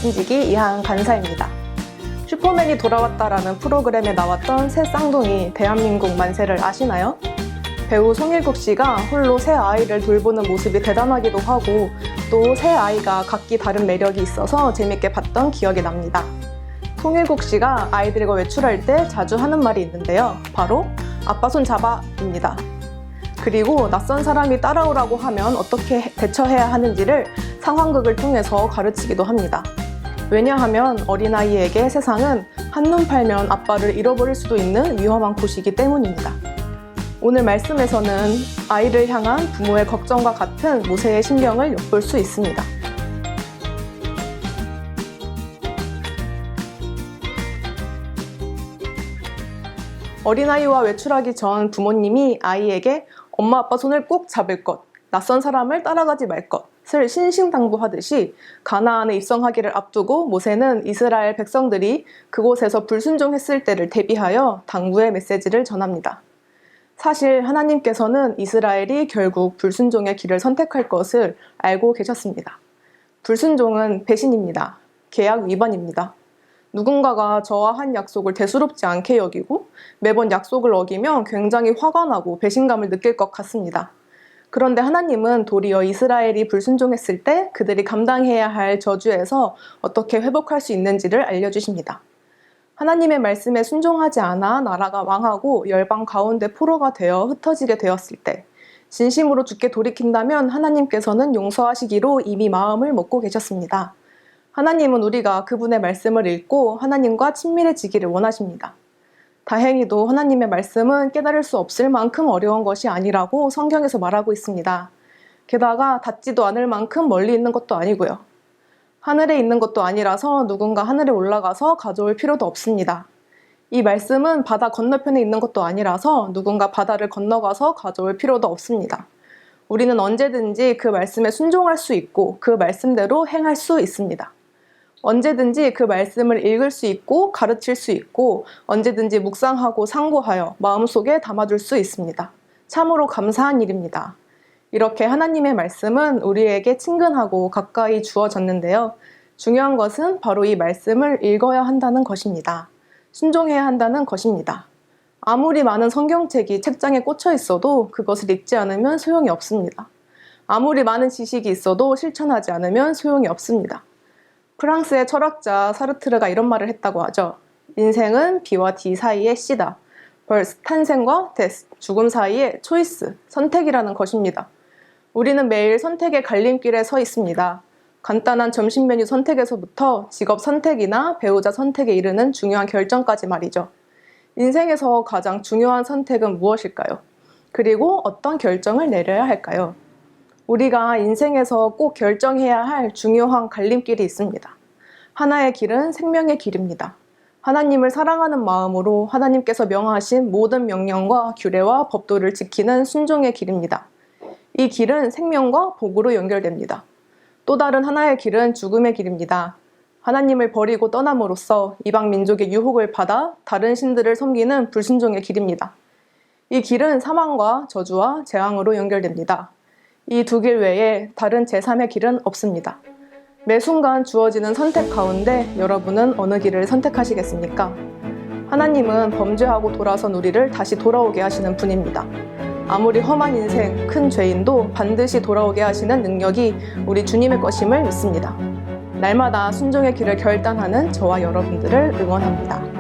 말씀지기 이하은 간사입니다. 슈퍼맨이 돌아왔다라는 프로그램에 나왔던 새 쌍둥이 대한민국 만세를 아시나요? 배우 송일국 씨가 홀로 새 아이를 돌보는 모습이 대단하기도 하고 또 새 아이가 각기 다른 매력이 있어서 재밌게 봤던 기억이 납니다. 송일국 씨가 아이들과 외출할 때 자주 하는 말이 있는데요. 바로 아빠 손 잡아입니다. 그리고 낯선 사람이 따라오라고 하면 어떻게 대처해야 하는지를 상황극을 통해서 가르치기도 합니다. 왜냐하면 어린아이에게 세상은 한눈 팔면 아빠를 잃어버릴 수도 있는 위험한 곳이기 때문입니다. 오늘 말씀에서는 아이를 향한 부모의 걱정과 같은 모세의 심경을 엿볼 수 있습니다. 어린아이와 외출하기 전 부모님이 아이에게 엄마 아빠 손을 꼭 잡을 것, 낯선 사람을 따라가지 말 것을 신신당부하듯이 가나안에 입성하기를 앞두고 모세는 이스라엘 백성들이 그곳에서 불순종했을 때를 대비하여 당부의 메시지를 전합니다. 사실 하나님께서는 이스라엘이 결국 불순종의 길을 선택할 것을 알고 계셨습니다. 불순종은 배신입니다. 계약 위반입니다. 누군가가 저와 한 약속을 대수롭지 않게 여기고 매번 약속을 어기면 굉장히 화가 나고 배신감을 느낄 것 같습니다. 그런데 하나님은 도리어 이스라엘이 불순종했을 때 그들이 감당해야 할 저주에서 어떻게 회복할 수 있는지를 알려주십니다. 하나님의 말씀에 순종하지 않아 나라가 망하고 열방 가운데 포로가 되어 흩어지게 되었을 때 진심으로 주께 돌이킨다면 하나님께서는 용서하시기로 이미 마음을 먹고 계셨습니다. 하나님은 우리가 그분의 말씀을 읽고 하나님과 친밀해지기를 원하십니다. 다행히도 하나님의 말씀은 깨달을 수 없을 만큼 어려운 것이 아니라고 성경에서 말하고 있습니다. 게다가 닿지도 않을 만큼 멀리 있는 것도 아니고요. 하늘에 있는 것도 아니라서 누군가 하늘에 올라가서 가져올 필요도 없습니다. 이 말씀은 바다 건너편에 있는 것도 아니라서 누군가 바다를 건너가서 가져올 필요도 없습니다. 우리는 언제든지 그 말씀에 순종할 수 있고 그 말씀대로 행할 수 있습니다. 언제든지 그 말씀을 읽을 수 있고 가르칠 수 있고 언제든지 묵상하고 상고하여 마음속에 담아둘 수 있습니다. 참으로 감사한 일입니다. 이렇게 하나님의 말씀은 우리에게 친근하고 가까이 주어졌는데요. 중요한 것은 바로 이 말씀을 읽어야 한다는 것입니다. 순종해야 한다는 것입니다. 아무리 많은 성경책이 책장에 꽂혀 있어도 그것을 읽지 않으면 소용이 없습니다. 아무리 많은 지식이 있어도 실천하지 않으면 소용이 없습니다. 프랑스의 철학자 사르트르가 이런 말을 했다고 하죠. 인생은 B와 D 사이의 C다. 벌스, 탄생과 데스, 죽음 사이의 초이스, 선택이라는 것입니다. 우리는 매일 선택의 갈림길에 서 있습니다. 간단한 점심 메뉴 선택에서부터 직업 선택이나 배우자 선택에 이르는 중요한 결정까지 말이죠. 인생에서 가장 중요한 선택은 무엇일까요? 그리고 어떤 결정을 내려야 할까요? 우리가 인생에서 꼭 결정해야 할 중요한 갈림길이 있습니다. 하나의 길은 생명의 길입니다. 하나님을 사랑하는 마음으로 하나님께서 명하신 모든 명령과 규례와 법도를 지키는 순종의 길입니다. 이 길은 생명과 복으로 연결됩니다. 또 다른 하나의 길은 죽음의 길입니다. 하나님을 버리고 떠남으로써 이방 민족의 유혹을 받아 다른 신들을 섬기는 불순종의 길입니다. 이 길은 사망과 저주와 재앙으로 연결됩니다. 이 두 길 외에 다른 제3의 길은 없습니다. 매 순간 주어지는 선택 가운데 여러분은 어느 길을 선택하시겠습니까? 하나님은 범죄하고 돌아선 우리를 다시 돌아오게 하시는 분입니다. 아무리 험한 인생, 큰 죄인도 반드시 돌아오게 하시는 능력이 우리 주님의 것임을 믿습니다. 날마다 순종의 길을 결단하는 저와 여러분들을 응원합니다.